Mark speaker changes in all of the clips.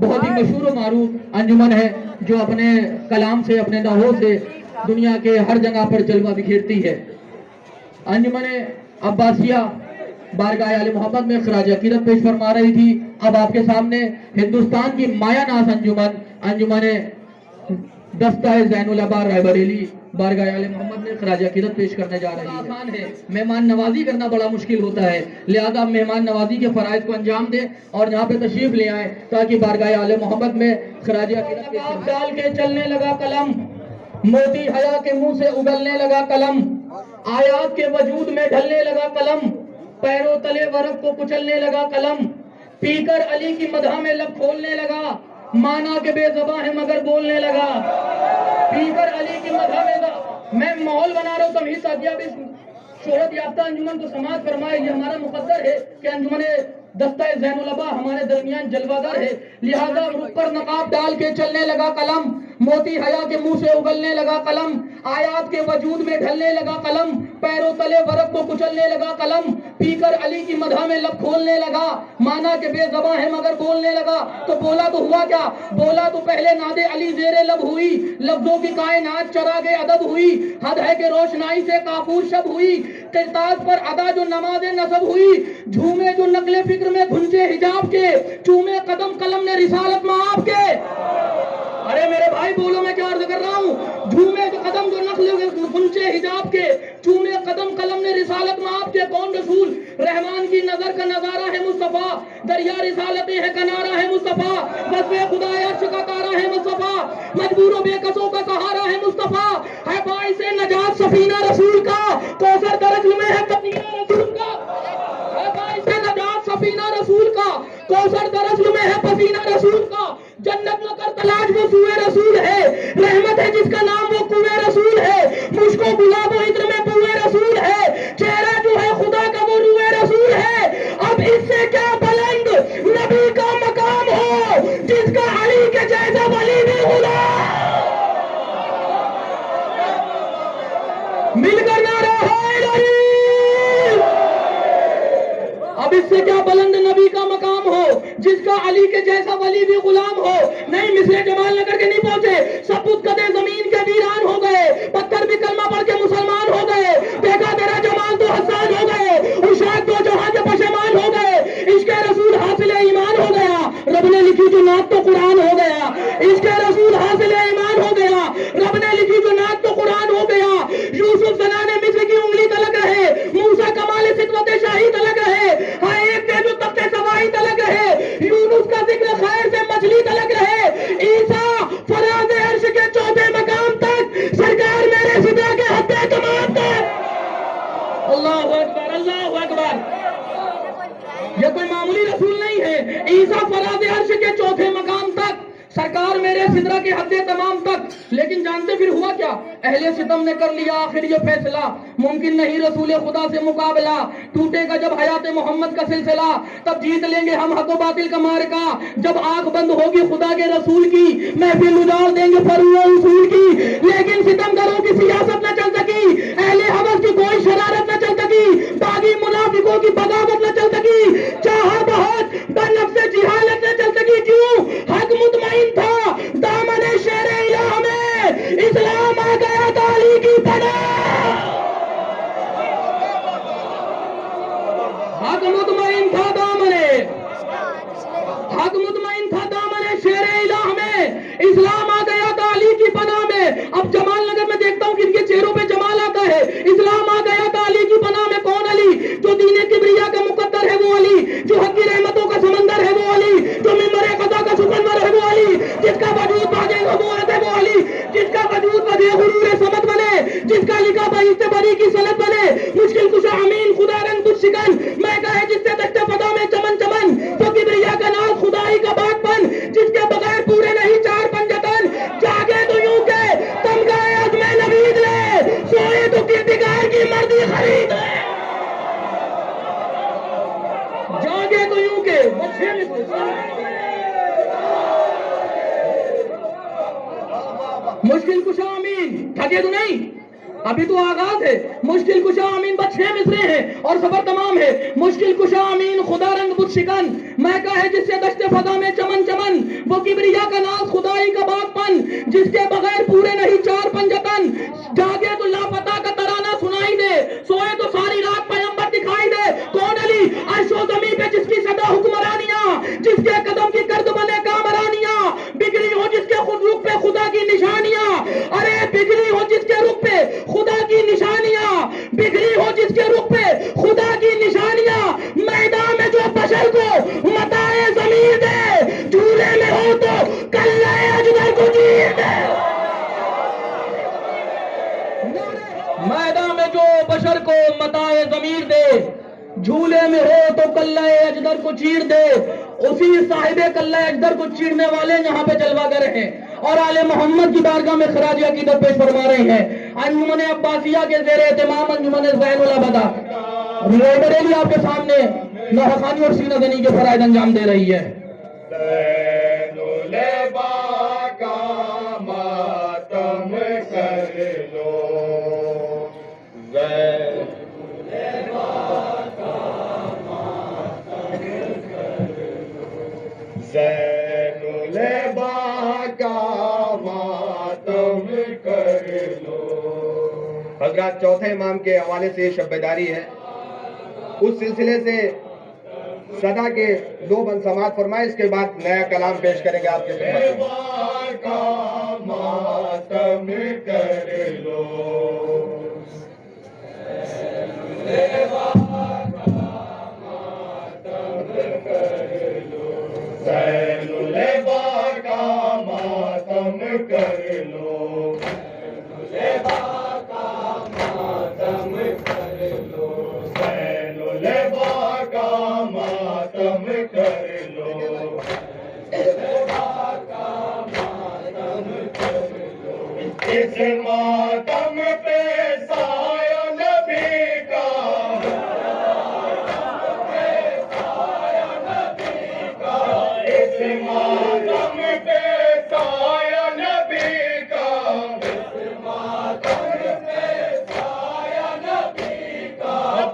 Speaker 1: बहुत ही मशहूर और मारूफ अंजुमन है जो अपने कलाम से, अपने नहों से दुनिया के हर जगह पर जलवा बिखेरती है। अंजुमन अब्बासिया बारगाह आले मोहम्मद में खराज अकीदत पेश फरमा रही थी। अब आपके सामने हिंदुस्तान की माया नाज अंजुमन दस्ता ज़ैनुल अबार रायबरेली बारगाह आले मोहम्मद में खराज अकीदत पेश करने जा रही है। आसान है, मेहमान नवाजी करना बड़ा मुश्किल होता है, लिहाजा मेहमान नवाजी के फराइज को अंजाम दें और यहाँ पे तशरीफ ले आए ताकि बारगाह आले मोहम्मद में खराज अकीदत डाल के चलने लगा कलम, मोती हया के मुंह से उगलने लगा कलम, आयात के वजूद में ढलने लगा कलम, पैरों तले वरक को कुचलने लगा कलम, पीकर अली की मदह में लब खोलने लगा, माना के बेज़बां है मगर बोलने लगा। पीकर अली की मदह में मैं माहौल बना रहा हूँ तमहीद साथिया भी शोहरत याफ्ता अंजुमन को समाज फरमाए। ये हमारा मुकद्दर है कि अंजुमन दस्ता ज़ैनुल अबा हमारे दरमियान जलवादार है, लिहाजा रुख पर नकाब डाल के चलने लगा कलम, मोती हया के मुंह से उगलने लगा कलम, आयात के वजूद में ढलने लगा कलम, पैरों तले वरक को कुचलने लगा कलम, पीकर अली की मदह में लब खोलने लगा, माना के बेज़बां है मगर बोलने लगा। तो बोला तो हुआ क्या? बोला तो पहले नादे अली जेरे लब हुई, लफ्जों की कायनात चरागे अदब हुई, हद है के रोशनाई से काफूर शब हुई, किरताज पर अदा जो नमाज़े नसब हुई, झूमे जो नकले फिक्र में घुंचे हिजाब के, चूमे कदम कलम ने रिसालत में आपके। अरे मेरे भाई बोलो मैं क्या अर्ज कर रहा हूँ। झूमे जो कदम जो नकले घुंचे हिजाब के, चूमे कदम कलम ने रिसालत में आपके। कौन रसूल? रहमान की नजर का नजारा है मुस्तफा, दरिया रिसालतें है कनारा है मुस्तफा, बस खुदा अर्श का तारा है मुस्तफा, मजबूरों बेकसों का सहारा है मुस्तफा, है बाइस नजात सफीना रसूल का, कौसर दरज में है पसीना रसूल का, है बाइस नजात सफीना रसूल का, कौसर दरज में है पसीना रसूल का, जन्नत न कर तलाश वो सुए रसूल है, रहमत है जिसका नाम वो कुए रसूल है, मुझको गुलाबो इत्र में बुए रसूल है, चेहरा जो है खुदा का वो रुए रसूल है। अब इससे क्या बुलंद नबी का मकाम हो जिसका अली के जैसा वली भी गुलाम। मिलकर नारा हाय अली। अब इससे क्या बुलंद नबी का मकाम हो जिसका अली के जैसा वली भी गुलाम हो। नहीं मिसरे जमाल नगर के नहीं पहुंचे, सपूत कदे जमीन के वीरान हो गए, पत्थर भी कलमा पढ़ के मुसलमान हो गए, देखा तेरा जमाल तो हसान हो गए, उशाक तो जहां के पशेमान हो गए, इश्क़ रसूल हासिल ईमान हो गया, रब ने लिखी जो नात तो कुरान हो गया, इश्क़ रसूल हासिल ईमान हो गया, रब ने लिखी जो नात तो कुरान हो गया। यूसुफ ज़नाने मिस्र की उंगली तलक रहे, मूसा कमाल सितवत शाही तलक रहे, हाँ एक थे जो तख्ते सवाई तलक रहे, यूनुस का जिक्र खैर से मछली तलक रहे, ईसा फराज़ अर्श के चौथे मकाम तक, सरकार मेरे सिदरा के हद्दे तमाम तक। अल्लाहु अकबर, अल्लाहु अकबर। ये कोई मामूली रसूल नहीं है। ईसा फराज़ अर्श के चौथे मकाम तक, सरकार मेरे सिदरा के हद्दे तमाम तक। लेकिन जानते फिर हुआ क्या? अहले सितम ने कर लिया आखिर ये फैसला, मुमकिन नहीं रसूल खुदा से मुकाबला, टूटेगा जब हयात मोहम्मद का सिलसिला, तब जीत लेंगे हम हक व बातिल का मार्का, जब आंख बंद होगी खुदा के रसूल की, महफिल उजाड़ देंगे फरूए उसूल की। लेकिन सितमगरों की सियासत न चल सकी, अहले हवस की कोई शरारत न चल सकी, बागी मुनाफिकों की बगावत न चल सकी, चाहा बहुत बनफ से जिहालत न चल सकी। क्यों? हक मुतमईन था दामन शेरे इलाह में, इस्लाम आ गया ताली की पनाह। हक मुतमईन था दामने, हक मुतमईन था दामने शेरे इलाह में, इस्लाम आ गया ताली की पनाह में। अब जमाल नगर में देखता हूँ किनके चेहरों पे जमाल आता है। इस्लाम आ गया ताली की पनाह में। कौन अली? जो दीने किबरिया का मुकद्दर है वो अली, जो हक की रहमतों का समंदर है वो अली, जो मिंबरे क़ज़ा का सुकंदर है वो अली, जिसका वजूद बाजे नबूवत है वो अली, जिसका वजूद बजे गुरूर समत बने, जिसका लिखा बाइस्ते बरी की सनत बने, मुश्किल कुशा अमीन खुदा रंग कुछ शिकन, मैं कहे जिससे तख्ते फदा में चमन चमन, तो किबरिया का नाम खुदाई का बागपन, जिसके बगैर पूरे नहीं चार पंजतन, जागे तो यूं के तमगाए अज़्मे नवीद ले, सोए तो किरदिगार की मर्दी खरीद ले, जागे तो यूं के मुश्किल कुशा अमीन। थके तो नहीं, अभी तो आगाज है। मुश्किल कुशा अमीन बस 6 मिसरे हैं और सफर तमाम है। मुश्किल कुशा अमीन खुदा रंग बुत शिकन, मैं कहे जिससे दश्ते फजा में चमन चमन, वो को मताए ज़मीर दे, झूले में हो तो कल्ला अजदर को चीर दे। उसी साहिबे कल्ला अजदर को चीरने वाले यहाँ पे जलवागर हैं और आले मोहम्मद की बारगाह में खराज अकीदत पेश फरमा रहे हैं। अंजुमन अब्बासिया के ज़ेरे एहतमाम अंजुमन ज़ैनुल अबदा रायबरेली आपके सामने नौखानी और सीना ज़नी के फराइज़ अंजाम दे रही है।
Speaker 2: हजरत चौथे इमाम के हवाले से शब्बेदारी है, उस सिलसिले से सदा के 2 बंद समात फरमाए, इसके बाद नया कलाम पेश करेंगे आपके इस मातम पे साया नबी का, इस मातम पे साया नबी का,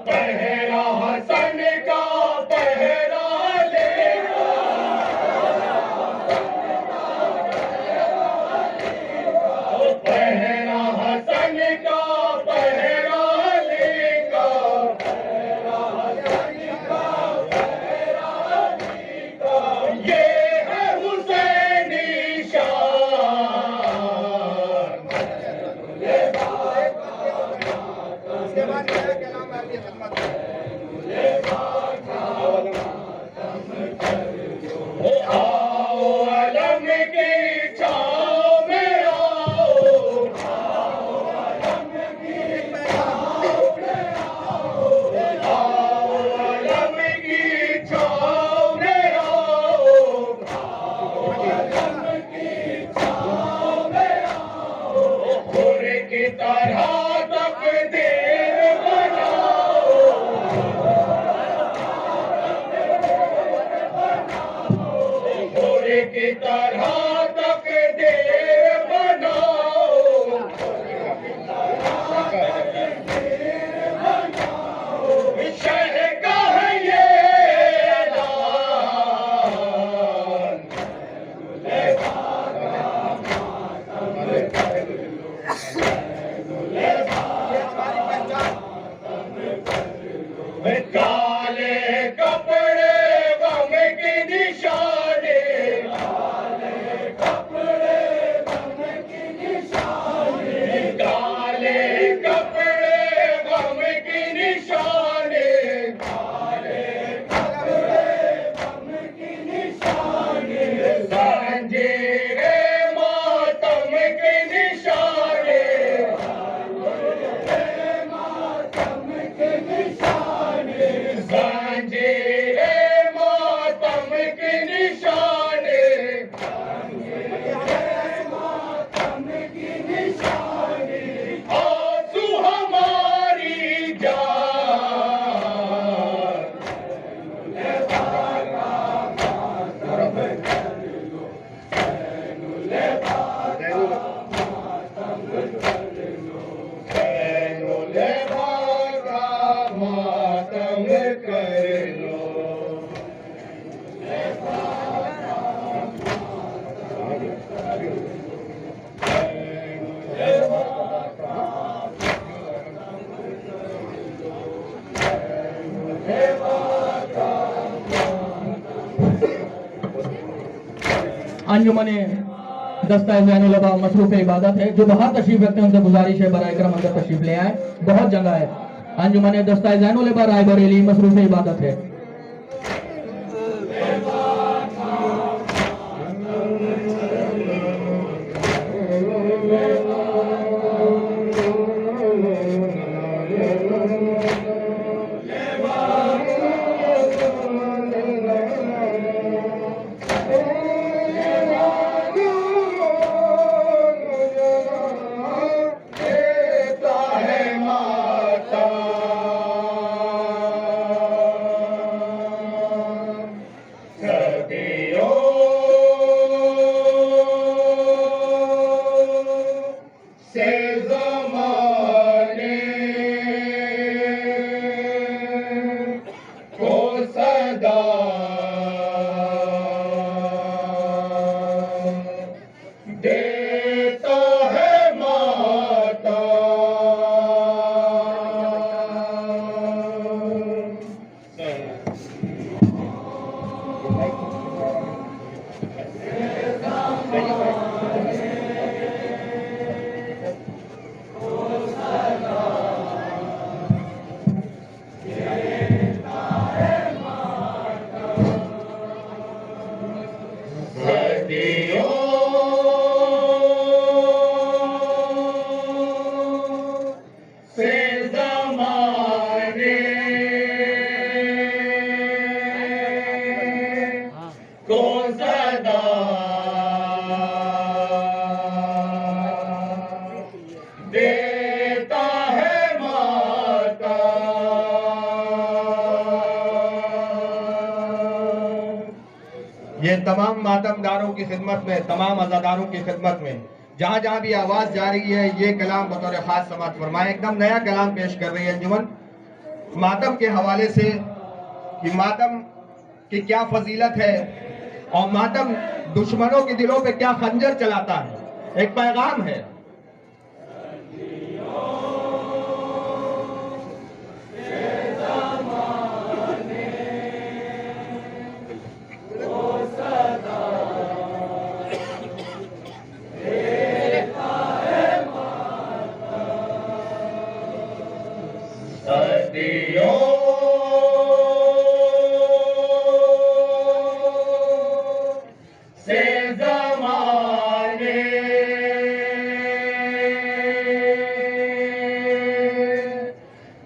Speaker 2: पहरा हसन का पहरा लेगा, पहरा हसन का पहरा लेगा, ये है हुसैनी शान। आओ अलम की छाँव में आओ, आओ अलम की छाँव में आओ, खुर की तरह तकदीर बनाओ, खुर की तरह तकदीर बनाओ, शह का है ये ऐलान। काले कपड़े गम की निशानी, काले कपड़े गम की निशानी, काले कपड़े गम की निशानी, काले कपड़े गम की निशानी, जंजीरे मातम की निशानी, मातम की निशानी, जंजीरे मातम की निशानी, मातम की निशानी, आंसू हमारी जान। मातम कर लो,
Speaker 1: अंजुमन दस्ता ज़ैनुल अबदा मसरूफ़ इबादत है। जो बाहर तशरीफ रखते हैं उनसे गुजारिश है बराए करम अंदर तशरीफ ले आए, बहुत जगह है। अंजुमन दस्ता ज़ैनुल अबदा रायबरेली मसरूफ़ इबादत है। से ज़माने को सदा देता है माता।
Speaker 2: ये तमाम मातमदारों की खिदमत में, तमाम अज़ादारों की खिदमत में जहाँ जहाँ भी आवाज़ जा रही है, ये कलाम बतौर ख़ास समाअत फरमाए। एकदम नया कलाम पेश कर रही है अंजुमन मातम के हवाले से कि मातम की क्या फजीलत है और मातम दुश्मनों के दिलों पे क्या खंजर चलाता है। एक पैगाम है।
Speaker 1: से ज़माने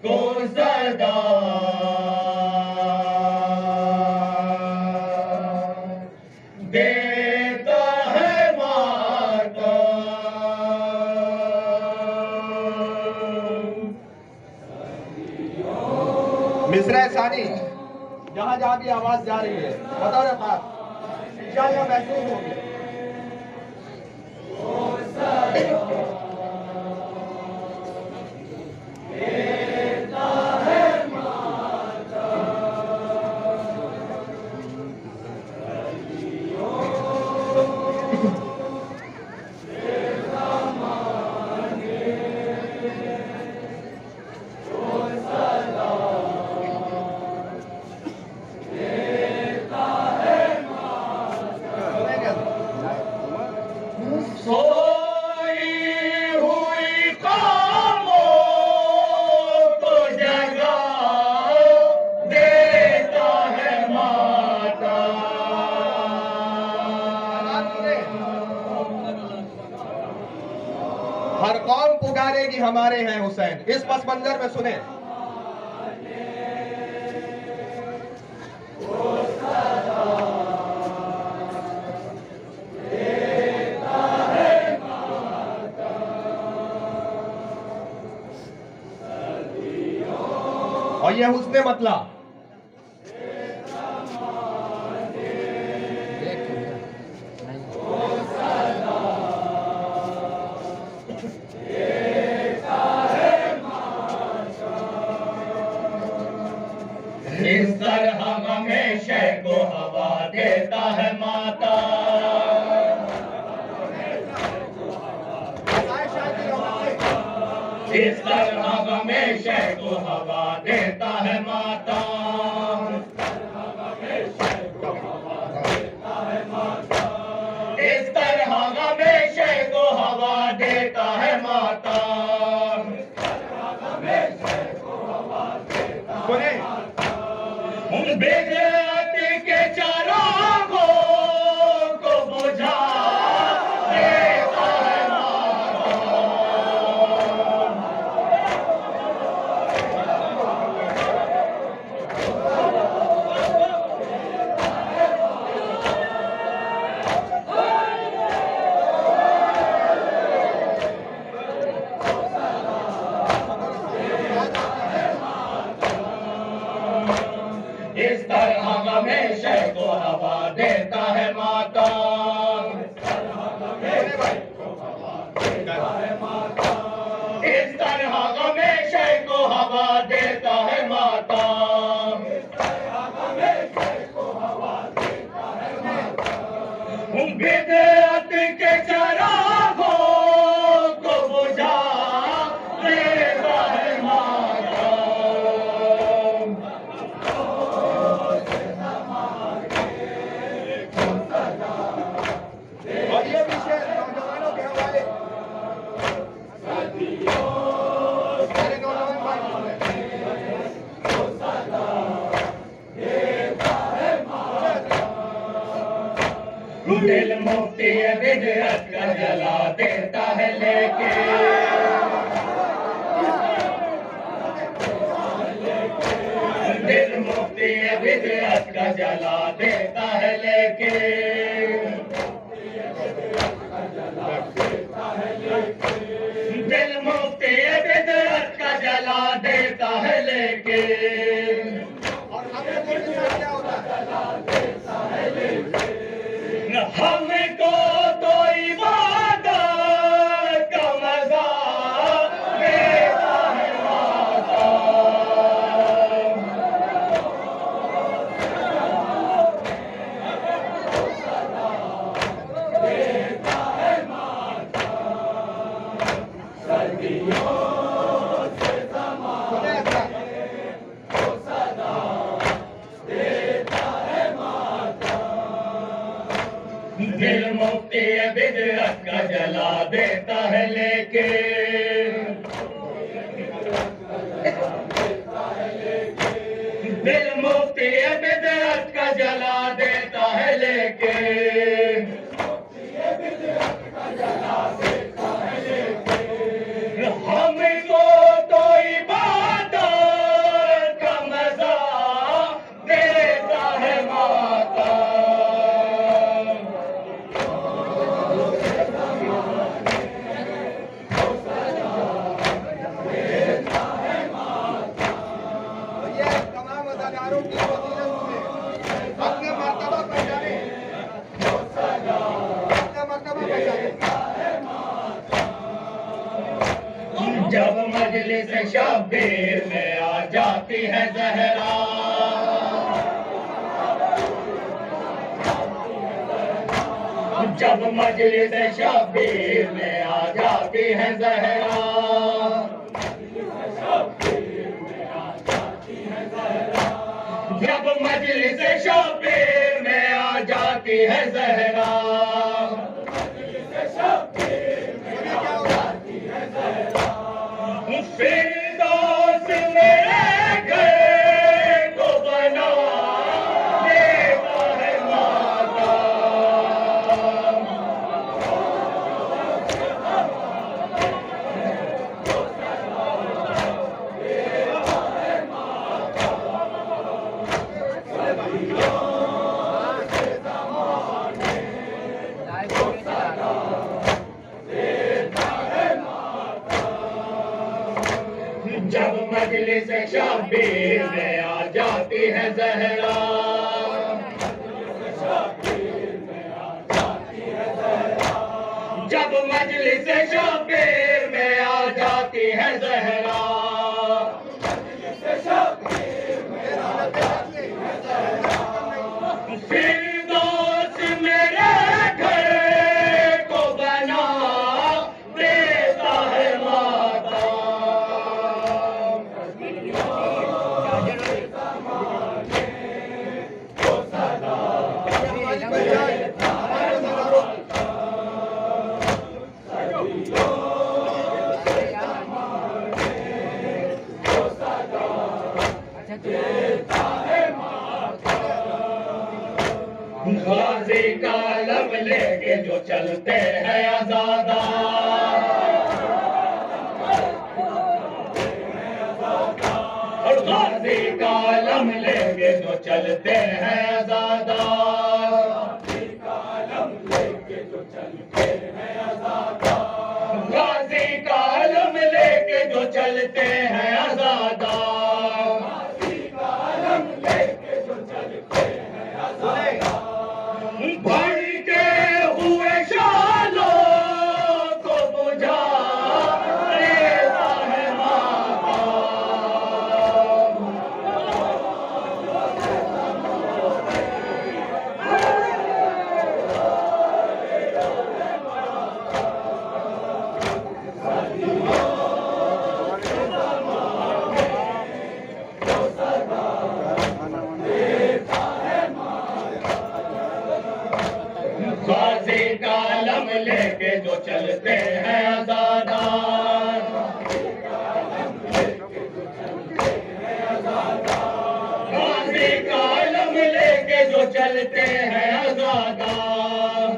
Speaker 1: को सदा देता है माता।
Speaker 2: मिसरा सानी जहाँ जहाँ भी आवाज़ जा रही है बतौर ख़ास इंशाअल्लाह महसूस होगी।
Speaker 1: सोई हुई कौमों को जगा देता है माता।
Speaker 2: हर कौम पुकारेगी हमारे हैं हुसैन। इस पस मंजर में सुने और ये हुस्ने मतला
Speaker 1: इस तरह हमेशा को हवा देता है माता। इस तरह हमेशा को हवा देता है माता। इस तरह हमेशा को हवा देता है माता।
Speaker 2: सुने
Speaker 1: बेगत के चरागों को बुझा देता है माता। इस तरह हमेशा को हवा देता है माता। इस तरह हमेशा को हवा देता है माता। बिदअत के चरागों को बुझा देता है माता।
Speaker 2: और ये भी शेर नौजवानों के हवाले। सारे नौजवान भाई
Speaker 1: दिल
Speaker 2: मुफ्ती बिदअत का जला देता है लेके, दिल मुफ्ती बिदअत का जला देता है लेके, दिल मुफ्ती बिदअत का जला देता है लेके। हमको तो इबादत का मजा देता है माता, देता है माता, सर्दियों से ज़माने को सदा देता है माता, दिल मुफ्ती बिदअत का जला देता है लेके, दिल मुफ्ती बिदअत का जला देता है लेके, हमको तो इबादत का मजा देता है माता,
Speaker 3: अदाकारों की फजीलत में अपने मर्तबा पहचाने, अपना मर्तबा पहचाने।
Speaker 2: जब मजलिस शब्बीर में आ जाती है ज़हरा, जब मजलिस शब्बीर में आ जाती है ज़हरा, जब मजलिस शब्बीर में आ जाती है ज़हरा, फिरदौस मेरे घर को बना देता है माता, जब मजलिस शब्बीर में आ जाती है ज़हरा, जब मजलिस शब्बीर में आ जाती है ज़हरा, फिरदौस मेरे घर को बना देता है माता, गाजी का लब लेके जो चलते हैं आज़ादा, और गाजी का लब लेके जो चलते हैं आज़ादा, गाजी का लब लेके जो चलते हैं आज़ादा, भड़ के हुए शालों को बुझा देता है माता, गाजी का लम लेके जो चलते हैं आज़ादार, गाजी का लम लेके जो चलते हैं आज़ादार,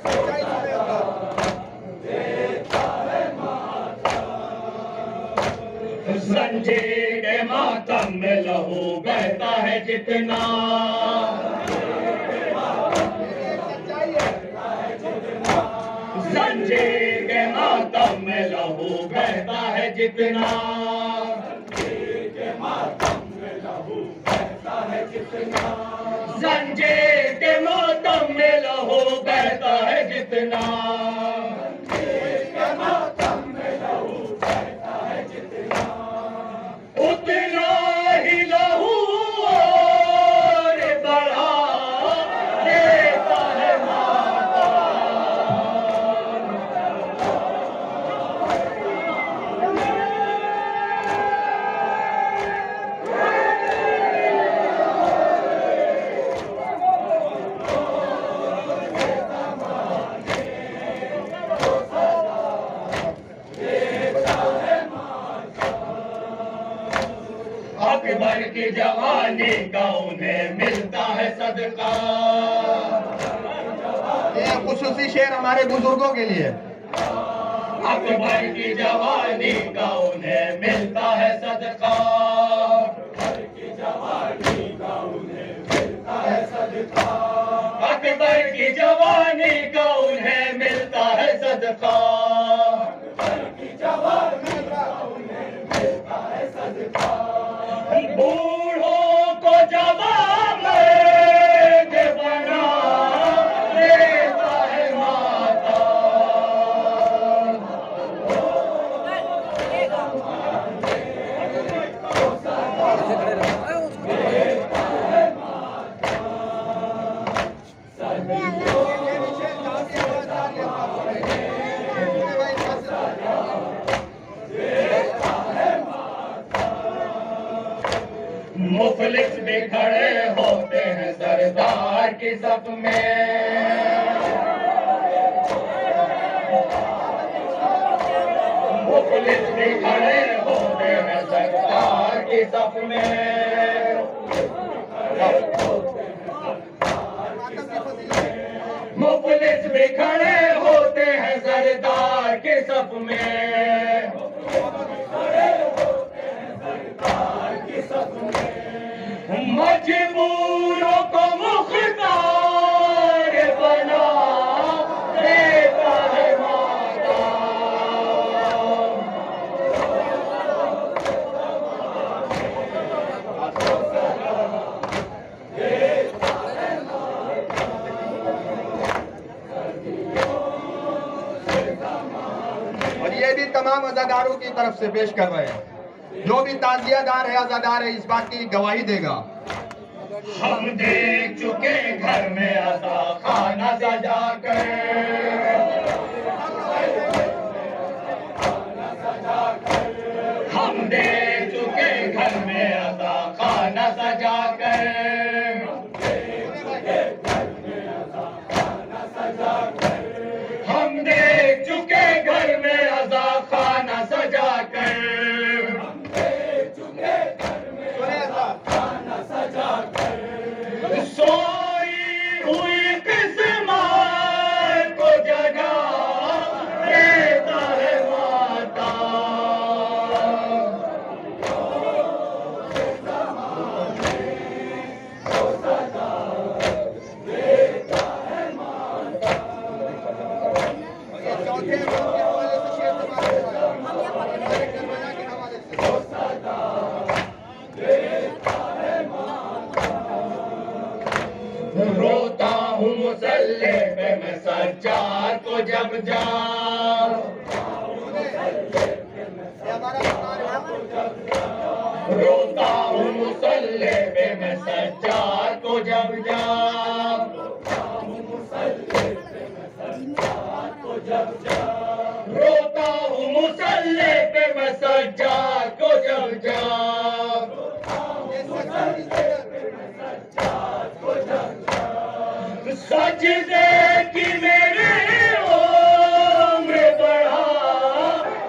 Speaker 3: सच्चाई सुनेगा।
Speaker 4: जंजीर के मातम में लहू बहता है जितना,
Speaker 3: सच्चाई है।
Speaker 4: जंजीर के मातम में लहू बहता है जितना, जंजीर के मातम में लहू बहता है जितना, उतना ही लहू और बढ़ा देता है माता। अकबर की जवानी का उन्हें मिलता है सदका,
Speaker 2: ये खुसूसी शेर हमारे बुजुर्गों के लिए।
Speaker 4: अकबर की जवानी का उन्हें मिलता है सदका, अकबर की जवानी का उन्हें मिलता है सदका, बूढ़ों को जवान मर्द बना देता है माता। मुफलिस भी खड़े होते हैं सरदार की सफ में, मुफलिस भी खड़े होते हैं सरदार की सफ में, मुफलिस भी खड़े होते हैं सरदार के सफ में, मजबूरों को मुख्तार बना देता है माता।
Speaker 2: और ये भी तमाम अज़ादारों की तरफ से पेश कर रहे हैं। जो भी ताजियादार है, अज़ादार है, इस बात की गवाही देगा।
Speaker 4: हम देख चुके घर में अज़ा खाना सजा कर, हम देख चुके घर में अज़ा खाना सजा कर, हम देख चुके घर में अज़ा खाना सजा कर, सोई हुई किस्मत को जगा देता है माता।
Speaker 3: चौथे के हवाले से शेर करबला के हवाले से।
Speaker 4: रोता हूँ मुसल्ले पे मैं सज्जाद को जब जा,
Speaker 3: ये हमारा
Speaker 4: रोता हूँ मुसल्ले पे मैं सज्जाद को जब जा, रोता हूँ मुसल्ले पे मैं सज्जाद को जब जा, सजदे की मेरे उम्र बढ़ा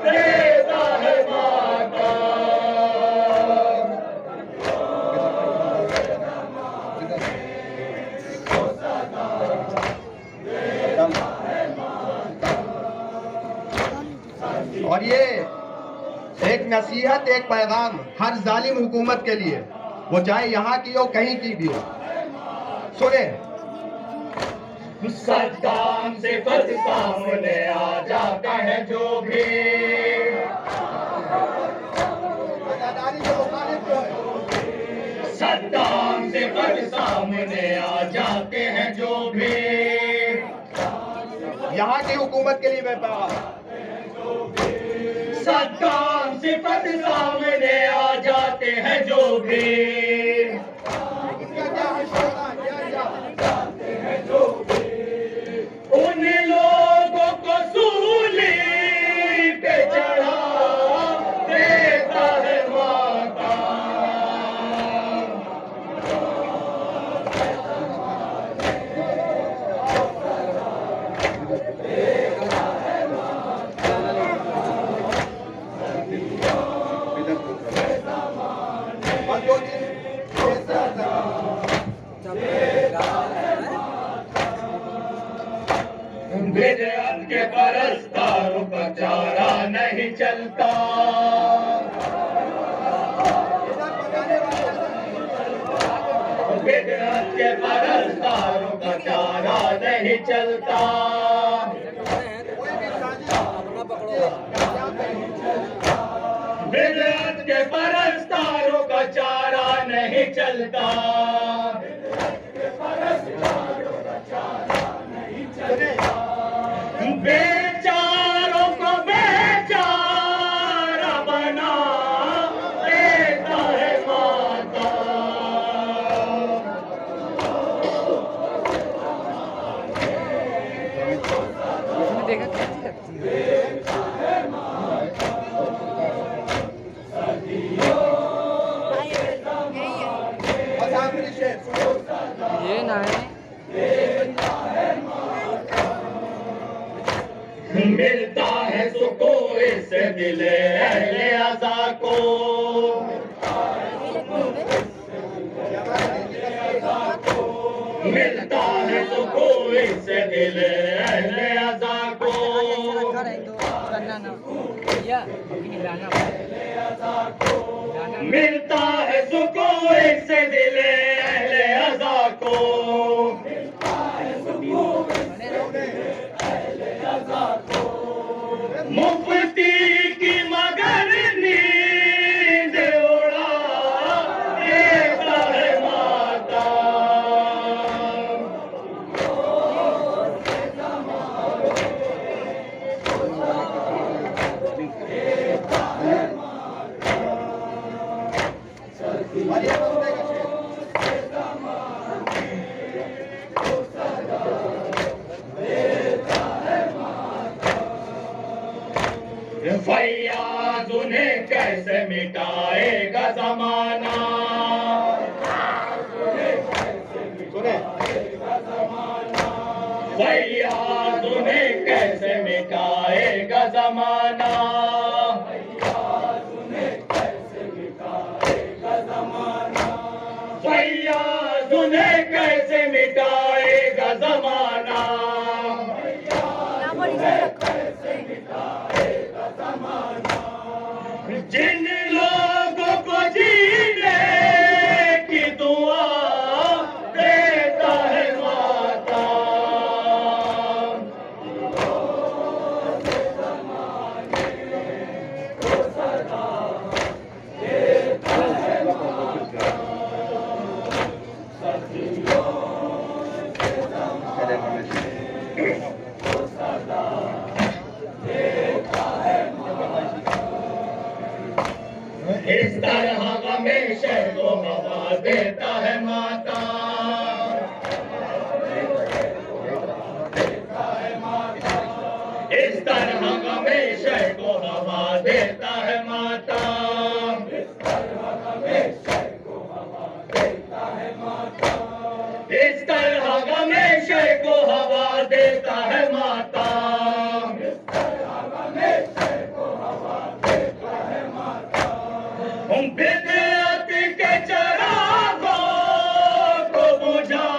Speaker 4: देता है माता।
Speaker 2: और ये एक नसीहत, एक पैगाम हर जालिम हुकूमत के लिए, वो चाहे यहाँ की हो कहीं की भी हो। सुने।
Speaker 4: सद्दाम से फर्ज सामने आ जाता है जो भी, सद्दाम से फर्ज सामने आ जाते हैं जो भी,
Speaker 2: यहाँ की हुकूमत के लिए मैं पैगाम,
Speaker 4: सद्दाम से फर्ज सामने आ जाते हैं जो भी, उन लोगों को सूली पे चढ़ा देता है माता। बिदअत के परस्तारों का चारा नहीं चलता, बिदअत के परस्तारों का चारा नहीं चलता, बिदअत के परस्तारों का चारा नहीं चलता, बेचारों को बेचारा बना देता है माता।
Speaker 5: देखा कैसी लगती है। ये ना है
Speaker 4: मिलता है सुकून इस दिल अहले अज़ा को, मिलता है सुकून इस दिल अहले अज़ा को, मिलता है सुकून इस दिल अहले अज़ा को, मुफ्ती की मगर नींद उड़ा देता है माता। फैयाज उन्हें कैसे मिटाएगा जमाना, फैयाज उन्हें कैसे मिटाएगा जमाना, फैयाज उन्हें कैसे मिटाएगा जमाना, जिन लोगों को जीने की दुआ देता है माता। इस तरह हमेशा को हवा देता है माता, इस तरह हमेशा को हवा देता है माता, इस तरह हमेशा को हवा देता है माता, बिदअत के चरागों को बुझा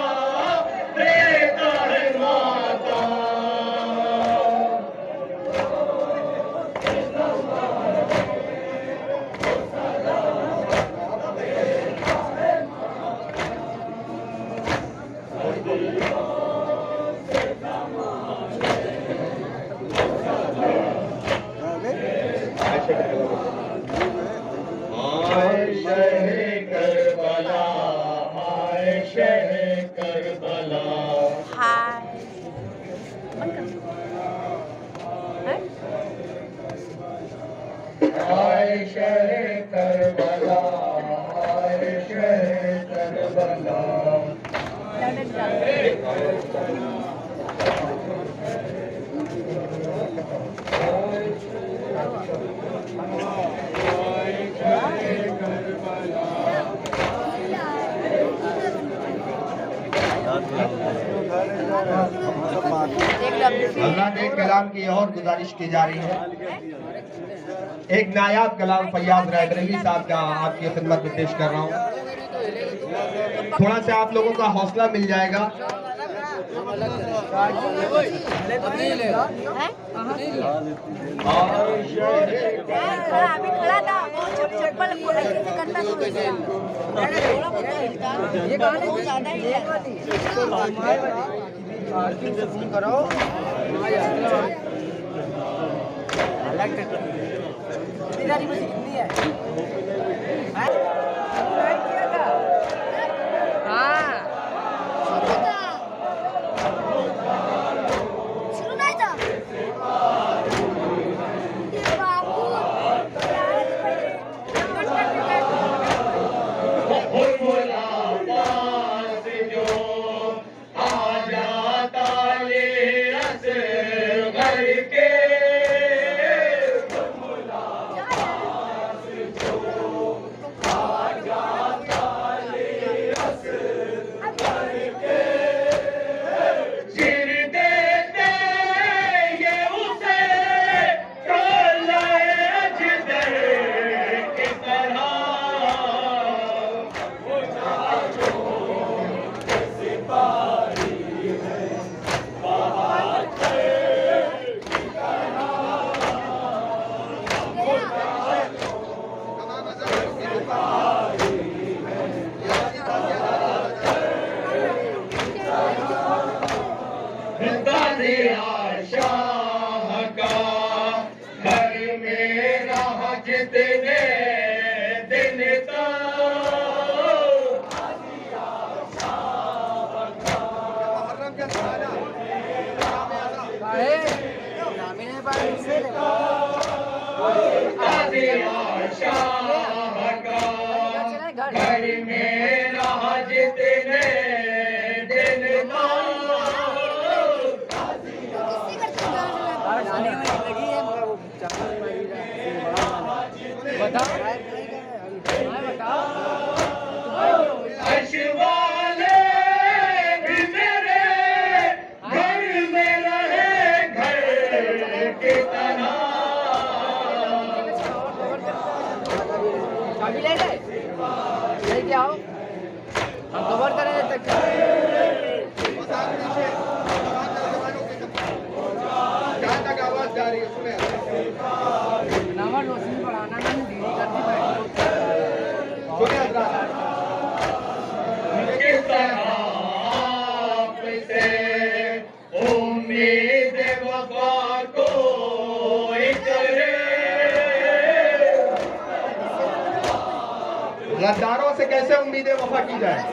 Speaker 4: देता है माता।
Speaker 2: हजरात एक कलाम की और गुजारिश की जा रही है। एक नायाब कलाम फैयाज रायबरेली साहब का आपकी खिदमत में पेश कर रहा हूँ। थोड़ा सा आप लोगों का हौसला मिल जाएगा।
Speaker 6: अभी खड़ा था चप्पल करता ये गाने ज्यादा ही है। करो कितनी है? शुरू नहीं था। ये बाबू
Speaker 4: जितने दिन घर में रहा जितने दिन अर्श वाले भी मेरे घर में रहे घर की तरह।
Speaker 5: अभी ले लेके आओ, हम कवर करें जब तक।
Speaker 2: जहाँ तक आवाज जा रही है सुने।
Speaker 5: नंबर रोशनी बढ़ाना नहीं धीरे करती बैठ।
Speaker 2: सुने हजरात।
Speaker 4: किस तरह आपसे उम्मीद वफा को करे,
Speaker 2: गद्दारों से कैसे उम्मीदें वफा की जाए।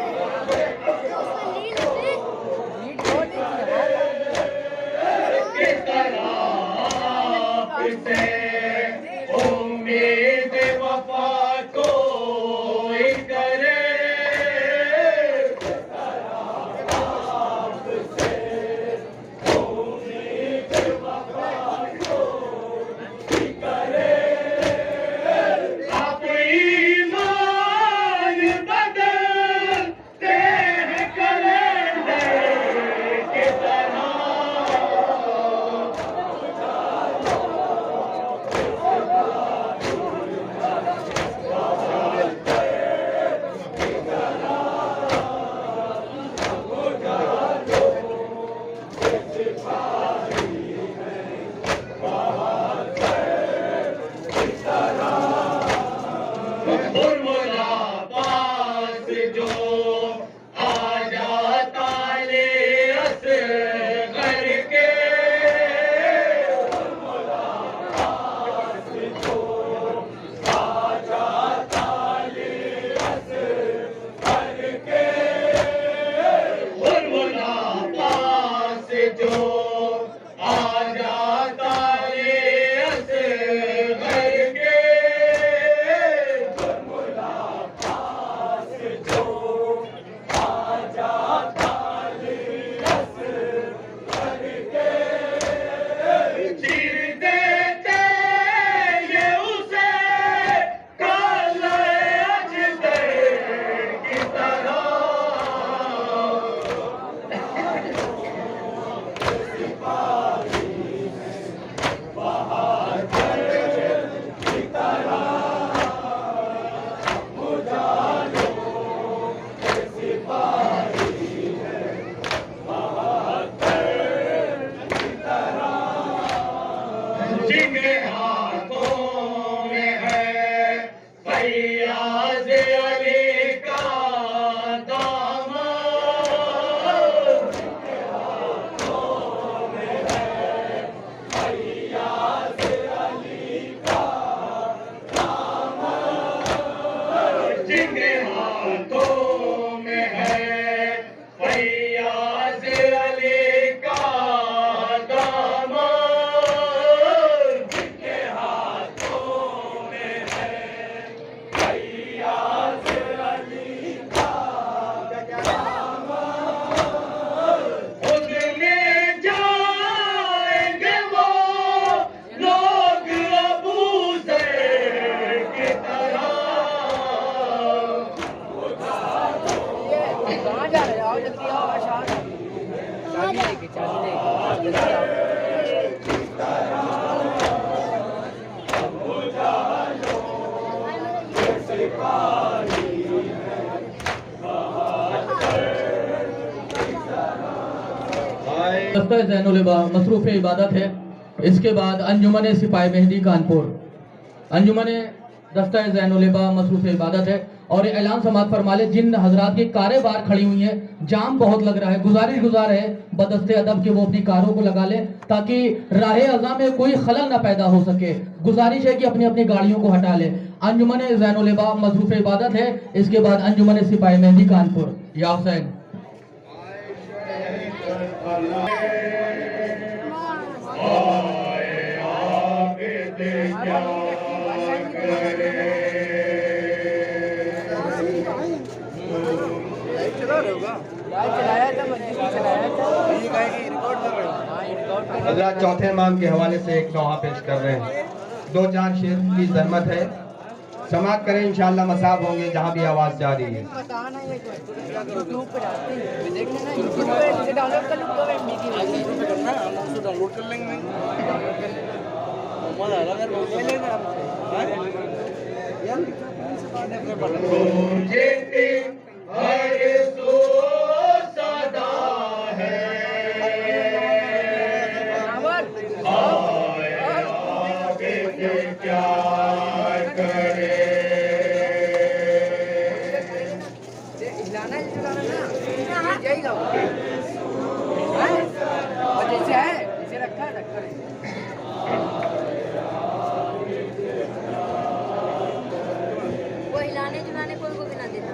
Speaker 4: किस तरह आपसे उम्मीद वफा को करे, आप ईमान बदलते हैं कैलेंडर की तरह। जिनके हाथों में है फैयाज अली का दामन, जिनके हाथों में है फैयाज अली का दामन, जिनके हाथों में है फैयाज अली का दामन, खुद में जाएंगे वो लोग अबू ज़र की तरह।
Speaker 5: कहाँ जा रहे हो? आओ जल्दी आओ, आशान चाबी लेके, चाबी लेके जल्दी आओ।
Speaker 1: दस्ता ज़ैनुल मसरूफ़ इबादत है। इसके बाद अंजुमन सिपाही मेहदी कानपुर। अंजुमन दस्ता ज़ैनुल मसरूफ़ इबादत है और ये ऐलान समात फरमा ले जिन हजरात की कारें बाहर खड़ी हुई हैं, जाम बहुत लग रहा है, गुजार है बदस्ते अदब के वो अपनी कारों को लगा लें ताकि राह अज़ा में कोई खलल ना पैदा हो सके। गुजारिश है कि अपनी अपनी गाड़ियों को हटा लें। अंजुमन ज़ैनुल मसरूफ़ इबादत है। इसके बाद अंजुमन सिपाही मेहदी कानपुर। या हुसैन
Speaker 5: यार चलाया था, मस्जिद में चलाया था। ये कहे कि रिकॉर्ड कर रहे हो? हाँ, ये रिकॉर्ड कर रहे हो।
Speaker 2: हजरत चौथे इमाम के हवाले से एक नौहा पेश कर रहे हैं। 2-4 शेर की जहमत है, समाप्त करें इंशाअल्लाह। मसाब होंगे जहाँ भी आवाज़ जा रही है।
Speaker 5: बताना ये यूट्यूब पे डालते हैं, देखना ना यूट्यूब पे इसे डाउनलोड कर लो तो मैं मीठी वीडियो करना, हम उसको डाउनलोड कर लेंगे। मजा आएगा अगर ले लेना
Speaker 4: हर सो सदा है क्या करे,
Speaker 5: हिलाना ना यही लो और जैसे है जैसे रखा है रखा है।
Speaker 6: वो हिलाने जुलाने कोई को भी ना देना,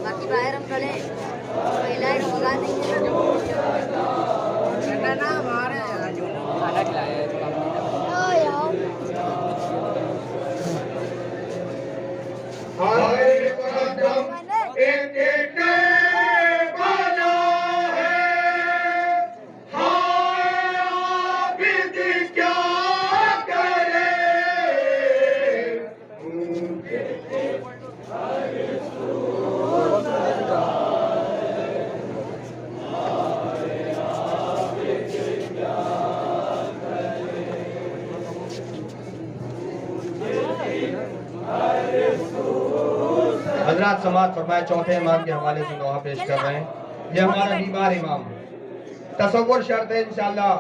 Speaker 6: बाकी बाहर हम खड़े हिलाएगा भगा देंगे
Speaker 5: करना ना हमारे खाना खिलाया है तो
Speaker 4: हर कदम एक बना है, हाय आबिद क्या करे,
Speaker 2: हजरात समात फरमाए। चौथे इमाम के हवाले से नौहा पेश कर रहे हैं। ये हमारा बीमार इमाम, तसव्वुर शर्त है इंशाअल्लाह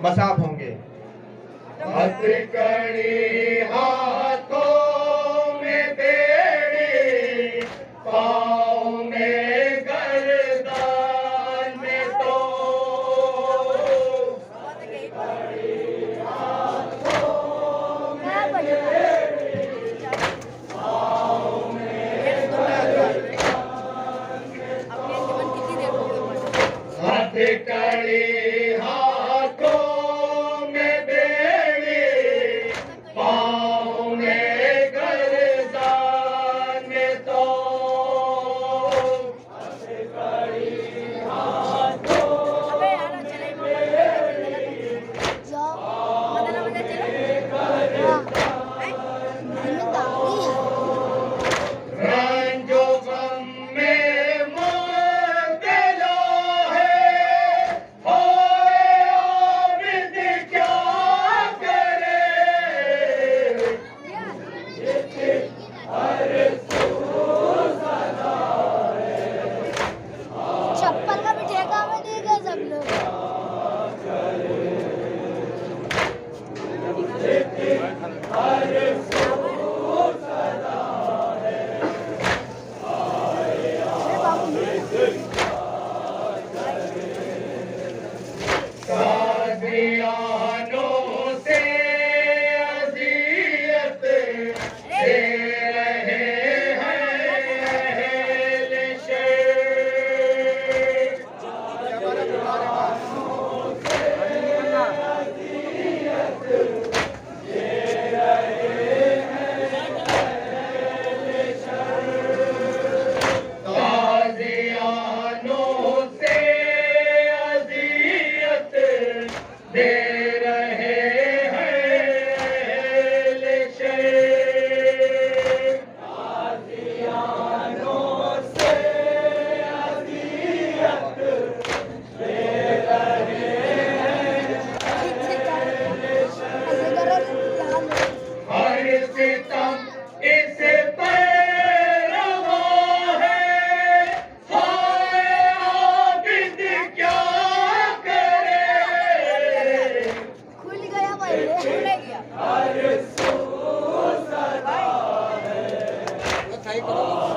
Speaker 2: मसाब होंगे।
Speaker 4: हथकड़ी हाथों में बेड़ी, पाँव में गर्दन में तो, हथकड़ी हाथों में बेड़ी, पाँव में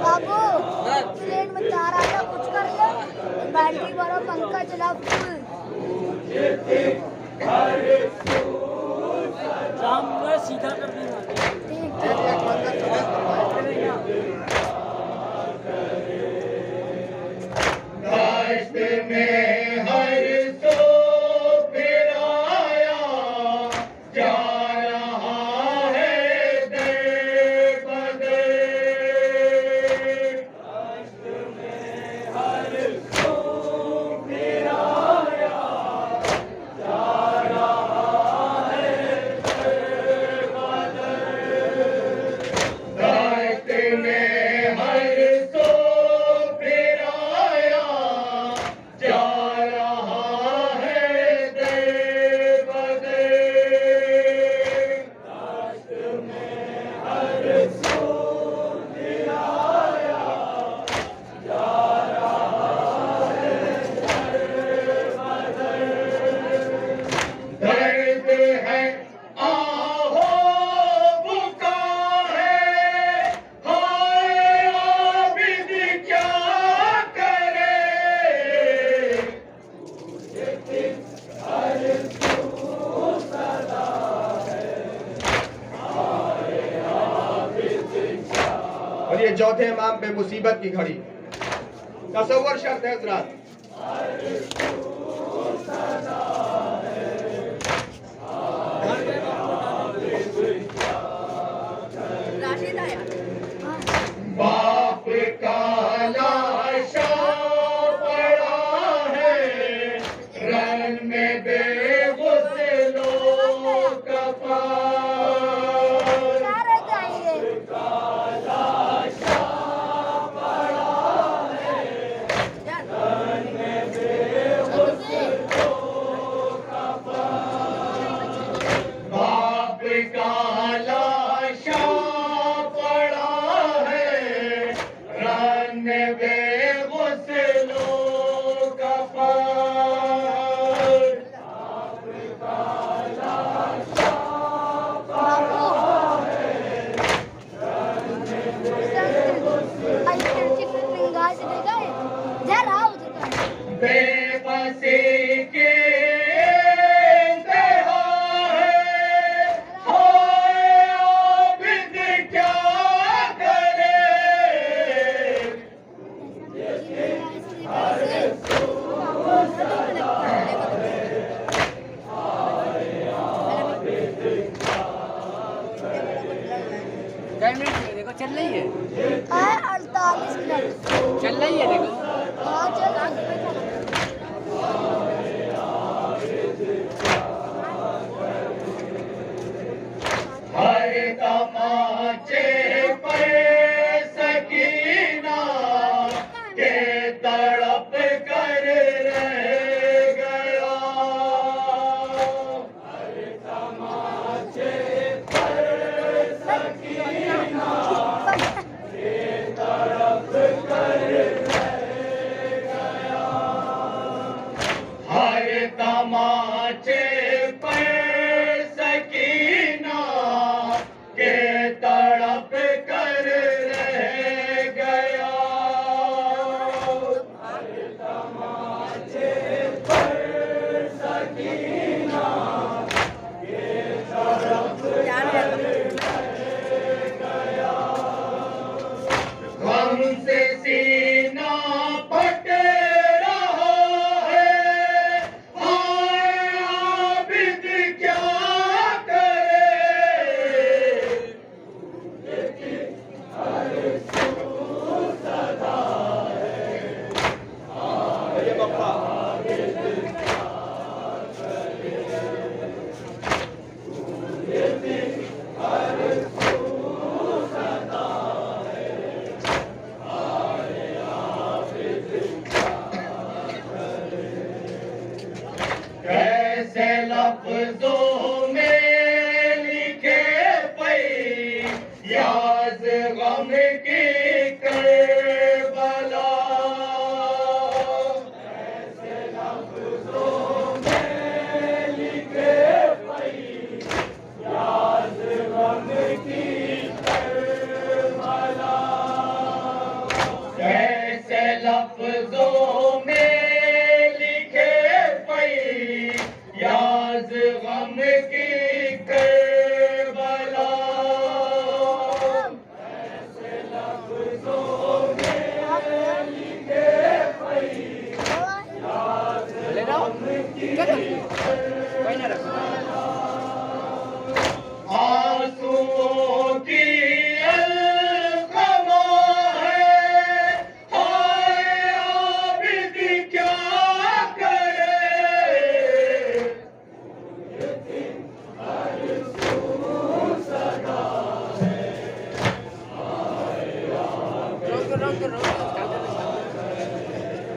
Speaker 6: बाबू ट्रेन में तार आया कुछ कर ले बैटरी वाला पंखा चला फुल
Speaker 5: राम मैं सीधा कर दूंगा
Speaker 4: दाश्त में हर सो फिर आया जा रहा है दर बदर दाश्त में हर सो फिर आया जा रहा है दर बदर दर्द है आहो बुका है हाय आबिद क्या करे
Speaker 2: और ये चौथे इमाम पे मुसीबत की घड़ी तसव्वुर शर्त है हजरात।
Speaker 6: राशिद आया
Speaker 4: बाप का लाशा पड़ा है रन में बेगुसलो कफा
Speaker 6: क्या रह जाएंगे
Speaker 4: बाप का लाशा पड़ा है रन में बेगुसलो कफा बेबसी के इंतहा है हाय आबिद क्या करे
Speaker 5: देखो चल रही है
Speaker 6: 48 मिनट
Speaker 5: चल रही है देखो
Speaker 6: हाँ चल
Speaker 4: हर तमाचे पर सकीना के तड़प कर रह गया हर तमाचे पर सकीना के तड़प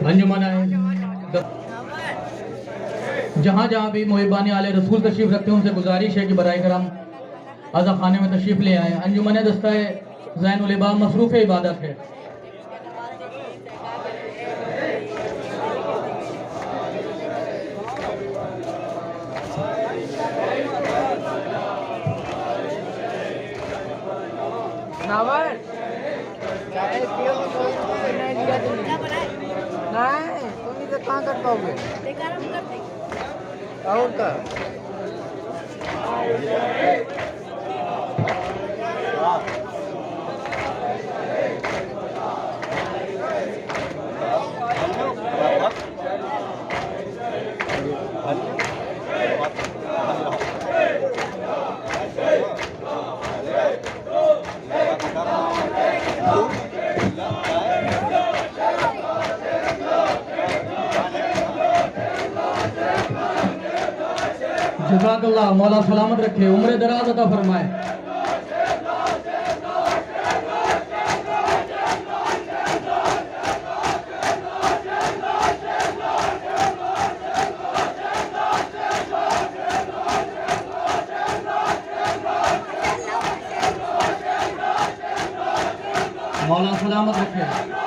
Speaker 1: अंजुमन है जहाँ जहाँ भी मुहिबान आले रसूल तशरीफ रखते हैं उनसे गुजारिश है कि बराए करम अज़ा खाने में तशरीफ ले आए। अंजुमन दस्ता ज़ैनुल इबाम मसरूफ़ इबादत है।
Speaker 5: नावर चाहे पियो तो कोई नहीं लिया तुमने
Speaker 6: क्या बनाए
Speaker 5: नहीं तुम इधर कहाँ कर पाओगे
Speaker 6: बेकार हम कर देंगे
Speaker 5: और का
Speaker 1: जज़ाकल्लाह, मौला सलामत रखे, उम्र दराज अता फरमाए। मौला सलामत रखे।